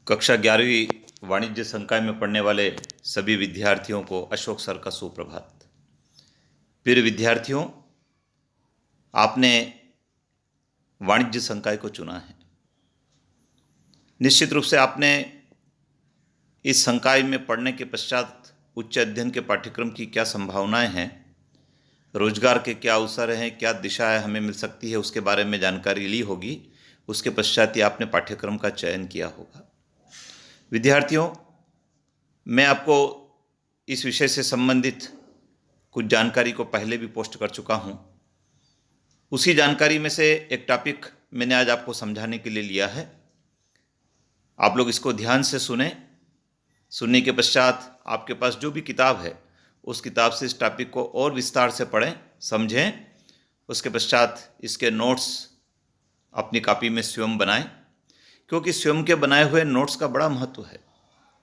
कक्षा 11वीं वाणिज्य संकाय में पढ़ने वाले सभी विद्यार्थियों को अशोक सर का सुप्रभात। प्रिय विद्यार्थियों, आपने वाणिज्य संकाय को चुना है। निश्चित रूप से आपने इस संकाय में पढ़ने के पश्चात उच्च अध्ययन के पाठ्यक्रम की क्या संभावनाएं हैं, रोजगार के क्या अवसर हैं, क्या दिशाएं हमें मिल सकती है, उसके बारे में जानकारी ली होगी। उसके पश्चात ही आपने पाठ्यक्रम का चयन किया होगा। विद्यार्थियों, मैं आपको इस विषय से संबंधित कुछ जानकारी को पहले भी पोस्ट कर चुका हूं। उसी जानकारी में से एक टॉपिक मैंने आज आपको समझाने के लिए लिया है। आप लोग इसको ध्यान से सुने। सुनने के पश्चात आपके पास जो भी किताब है उस किताब से इस टॉपिक को और विस्तार से पढ़ें, समझें। उसके पश्चात इसके नोट्स अपनी कॉपी में स्वयं बनाएं, क्योंकि स्वयं के बनाए हुए नोट्स का बड़ा महत्व है।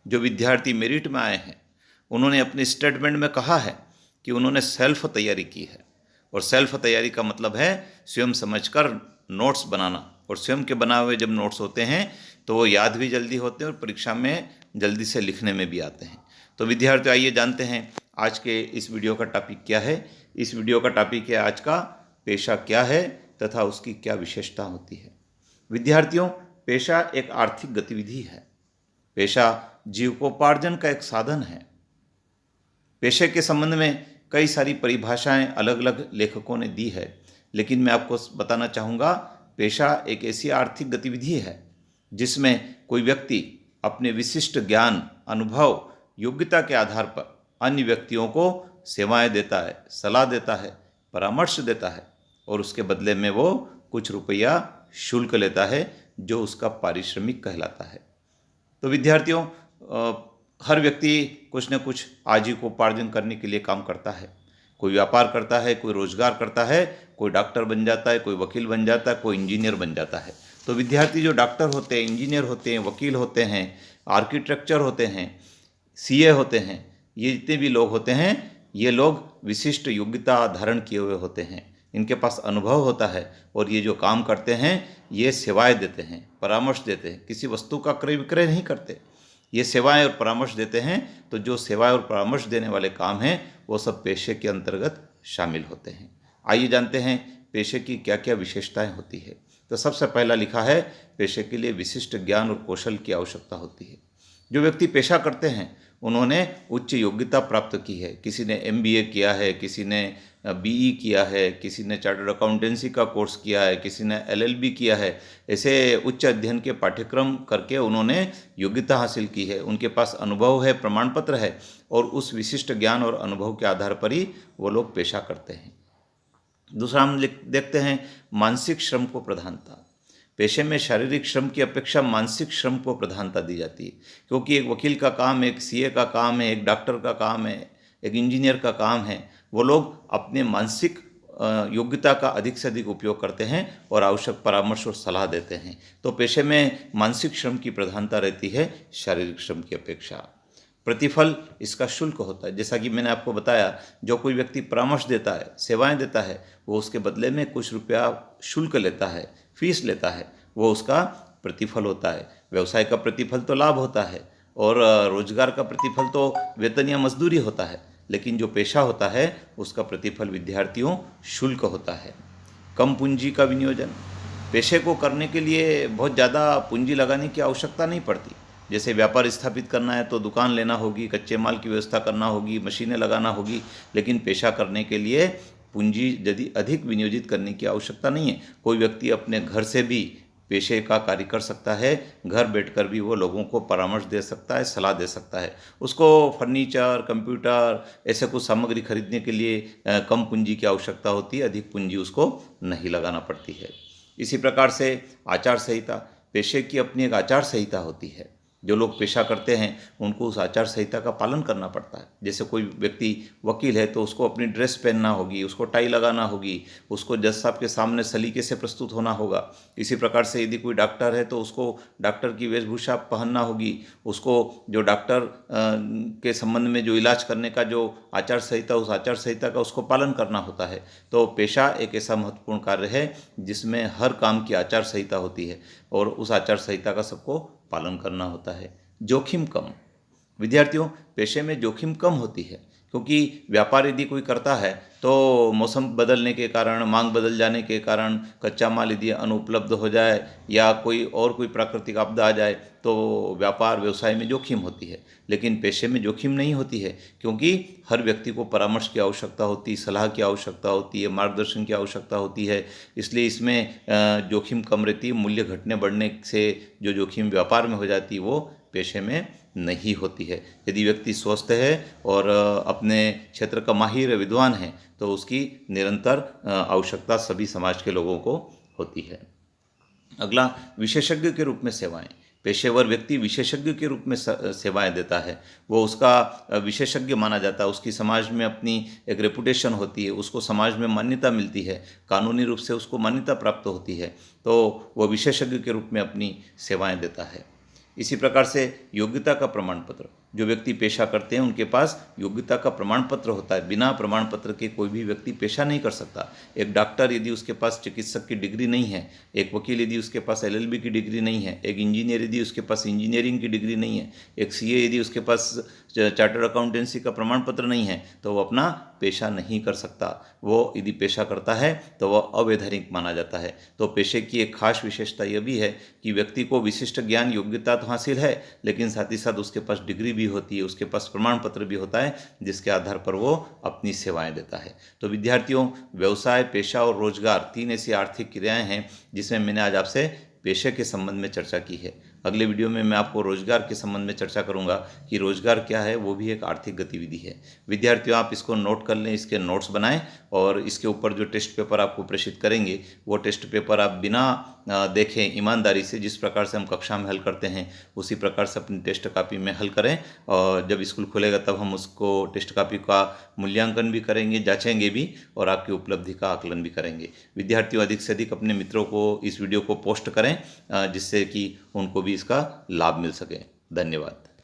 जो विद्यार्थी मेरिट में आए हैं उन्होंने अपने स्टेटमेंट में कहा है कि उन्होंने सेल्फ तैयारी की है, और सेल्फ तैयारी का मतलब है स्वयं समझकर नोट्स बनाना। और स्वयं के बनाए हुए जब नोट्स होते हैं तो वो याद भी जल्दी होते हैं और परीक्षा में जल्दी से लिखने में भी आते हैं। तो विद्यार्थियों, आइए जानते हैं आज के इस वीडियो का टॉपिक क्या है। इस वीडियो का टॉपिक है आज का पेशा क्या है तथा उसकी क्या विशेषता होती है। विद्यार्थियों, पेशा एक आर्थिक गतिविधि है। पेशा जीविकोपार्जन का एक साधन है। पेशे के संबंध में कई सारी परिभाषाएं अलग अलग लेखकों ने दी है, लेकिन मैं आपको बताना चाहूँगा, पेशा एक ऐसी आर्थिक गतिविधि है जिसमें कोई व्यक्ति अपने विशिष्ट ज्ञान, अनुभव, योग्यता के आधार पर अन्य व्यक्तियों को सेवाएं देता है, सलाह देता है, परामर्श देता है, और उसके बदले में वो कुछ रुपया शुल्क लेता है जो उसका पारिश्रमिक कहलाता है। तो विद्यार्थियों, हर व्यक्ति कुछ न कुछ आजीविकोपार्जन करने के लिए काम करता है। कोई व्यापार करता है, कोई रोजगार करता है, कोई डॉक्टर बन जाता है, कोई वकील बन जाता है, कोई इंजीनियर बन जाता है। तो विद्यार्थी जो डॉक्टर होते हैं, इंजीनियर होते हैं, वकील होते हैं, आर्किटेक्चर होते हैं, सीए होते हैं, ये जितने भी लोग होते हैं, ये लोग विशिष्ट योग्यता धारण किए हुए होते हैं। इनके पास अनुभव होता है और ये जो काम करते हैं ये सेवाएं देते हैं, परामर्श देते हैं। किसी वस्तु का क्रय विक्रय नहीं करते, ये सेवाएं और परामर्श देते हैं। तो जो सेवाएं और परामर्श देने वाले काम हैं वो सब पेशे के अंतर्गत शामिल होते हैं। आइए जानते हैं पेशे की क्या क्या विशेषताएं होती है। तो सबसे पहला लिखा है, पेशे के लिए विशिष्ट ज्ञान और कौशल की आवश्यकता होती है। जो व्यक्ति पेशा करते हैं उन्होंने उच्च योग्यता प्राप्त की है। किसी ने एमबीए किया है, किसी ने बीई किया है, किसी ने चार्टर्ड अकाउंटेंसी का कोर्स किया है, किसी ने एलएलबी किया है। ऐसे उच्च अध्ययन के पाठ्यक्रम करके उन्होंने योग्यता हासिल की है। उनके पास अनुभव है, प्रमाण पत्र है, और उस विशिष्ट ज्ञान और अनुभव के आधार पर ही वो लोग पेशा करते हैं। दूसरा हम देखते हैं मानसिक श्रम को प्रधानता। पेशे में शारीरिक श्रम की अपेक्षा मानसिक श्रम को प्रधानता दी जाती है, क्योंकि एक वकील का काम, एक सीए का काम है, एक डॉक्टर का काम है, एक इंजीनियर का काम है। वो लोग अपने मानसिक योग्यता का अधिक से अधिक उपयोग करते हैं और आवश्यक परामर्श और सलाह देते हैं। तो पेशे में मानसिक श्रम की प्रधानता रहती है शारीरिक श्रम की अपेक्षा। प्रतिफल इसका शुल्क होता है। जैसा कि मैंने आपको बताया, जो कोई व्यक्ति परामर्श देता है, सेवाएं देता है, वो उसके बदले में कुछ रुपया शुल्क लेता है, फीस लेता है, वो उसका प्रतिफल होता है। व्यवसाय का प्रतिफल तो लाभ होता है, और रोजगार का प्रतिफल तो वेतन या मजदूरी होता है। लेकिन जो पेशा होता है उसका प्रतिफल विद्यार्थियों शुल्क होता है। कम पूंजी का विनियोजन। पेशे को करने के लिए बहुत ज़्यादा पूंजी लगाने की आवश्यकता नहीं पड़ती। जैसे व्यापार स्थापित करना है तो दुकान लेना होगी, कच्चे माल की व्यवस्था करना होगी, मशीनें लगाना होगी। लेकिन पेशा करने के लिए पूंजी यदि अधिक विनियोजित करने की आवश्यकता नहीं है। कोई व्यक्ति अपने घर से भी पेशे का कार्य कर सकता है। घर बैठकर भी वो लोगों को परामर्श दे सकता है, सलाह दे सकता है। उसको फर्नीचर, कंप्यूटर, ऐसे कुछ सामग्री खरीदने के लिए कम पूंजी की आवश्यकता होती है, अधिक पूंजी उसको नहीं लगाना पड़ती है। इसी प्रकार से आचार संहिता। पेशे की अपनी एक आचार संहिता होती है। जो लोग पेशा करते हैं उनको उस आचार संहिता का पालन करना पड़ता है। जैसे कोई व्यक्ति वकील है तो उसको अपनी ड्रेस पहनना होगी, उसको टाई लगाना होगी, उसको जज साहब के सामने सलीके से प्रस्तुत होना होगा। इसी प्रकार से यदि कोई डॉक्टर है तो उसको डॉक्टर की वेशभूषा पहनना होगी। उसको जो डॉक्टर के संबंध में जो इलाज करने का जो आचार संहिता, उस आचार संहिता का उसको पालन करना होता है। तो पेशा एक ऐसा महत्वपूर्ण कार्य है जिसमें हर काम की आचार संहिता होती है और उस आचार संहिता का सबको पालन करना होता है। जोखिम कम, विद्यार्थियों पेशे में जोखिम कम होती है, क्योंकि व्यापार यदि कोई करता है तो मौसम बदलने के कारण, मांग बदल जाने के कारण, कच्चा माल यदि अनुपलब्ध हो जाए या कोई प्राकृतिक आपदा आ जाए तो व्यापार व्यवसाय में जोखिम होती है। लेकिन पेशे में जोखिम नहीं होती है, क्योंकि हर व्यक्ति को परामर्श की आवश्यकता होती है, सलाह की आवश्यकता होती है, मार्गदर्शन की आवश्यकता होती है। इसलिए इसमें जोखिम कम रहती है। मूल्य घटने बढ़ने से जो जोखिम व्यापार में हो जाती है वो पेशे में नहीं होती है। यदि व्यक्ति स्वस्थ है और अपने क्षेत्र का माहिर विद्वान है तो उसकी निरंतर आवश्यकता सभी समाज के लोगों को होती है। अगला, विशेषज्ञ के रूप में सेवाएं। पेशेवर व्यक्ति विशेषज्ञ के रूप में सेवाएं देता है। वो उसका विशेषज्ञ माना जाता है, उसकी समाज में अपनी एक रेपुटेशन होती है, उसको समाज में मान्यता मिलती है, कानूनी रूप से उसको मान्यता प्राप्त होती है, तो वह विशेषज्ञ के रूप में अपनी सेवाएं देता है। इसी प्रकार से योग्यता का प्रमाण पत्र, जो व्यक्ति पेशा करते हैं उनके पास योग्यता का प्रमाण पत्र होता है। बिना प्रमाण पत्र के कोई भी व्यक्ति पेशा नहीं कर सकता। एक डॉक्टर यदि उसके पास चिकित्सक की डिग्री नहीं है, एक वकील यदि उसके पास LLB की डिग्री नहीं है, एक इंजीनियर यदि उसके पास इंजीनियरिंग की डिग्री नहीं है, एक CA यदि उसके पास चार्टर्ड अकाउंटेंसी का प्रमाण पत्र नहीं है तो वो अपना पेशा नहीं कर सकता। वो यदि पेशा करता है तो वह अवैधानिक माना जाता है। तो पेशे की एक खास विशेषता यह भी है कि व्यक्ति को विशिष्ट ज्ञान योग्यता तो हासिल है, लेकिन साथ ही साथ उसके पास डिग्री भी होती है, उसके पास प्रमाण पत्र भी होता है, जिसके आधार पर वो अपनी सेवाएं देता है। तो विद्यार्थियों, व्यवसाय, पेशा और रोजगार 3 ऐसी आर्थिक क्रियाएं हैं जिसमें मैंने आज आपसे पेशे के संबंध में चर्चा की है। अगले वीडियो में मैं आपको रोजगार के संबंध में चर्चा करूंगा कि रोजगार क्या है, वो भी एक आर्थिक गतिविधि है। विद्यार्थियों, आप इसको नोट कर लें, इसके नोट्स बनाएं और इसके ऊपर जो टेस्ट पेपर आपको प्रेषित करेंगे वो टेस्ट पेपर आप बिना देखें, ईमानदारी से, जिस प्रकार से हम कक्षा में हल करते हैं उसी प्रकार से अपनी टेस्ट कॉपी में हल करें। और जब स्कूल खुलेगा तब हम उसको टेस्ट कॉपी का मूल्यांकन भी करेंगे, जांचेंगे भी और आपकी उपलब्धि का आकलन भी करेंगे। विद्यार्थियों, अधिक से अधिक अपने मित्रों को इस वीडियो को पोस्ट करें जिससे कि उनको भी इसका लाभ मिल सके। धन्यवाद।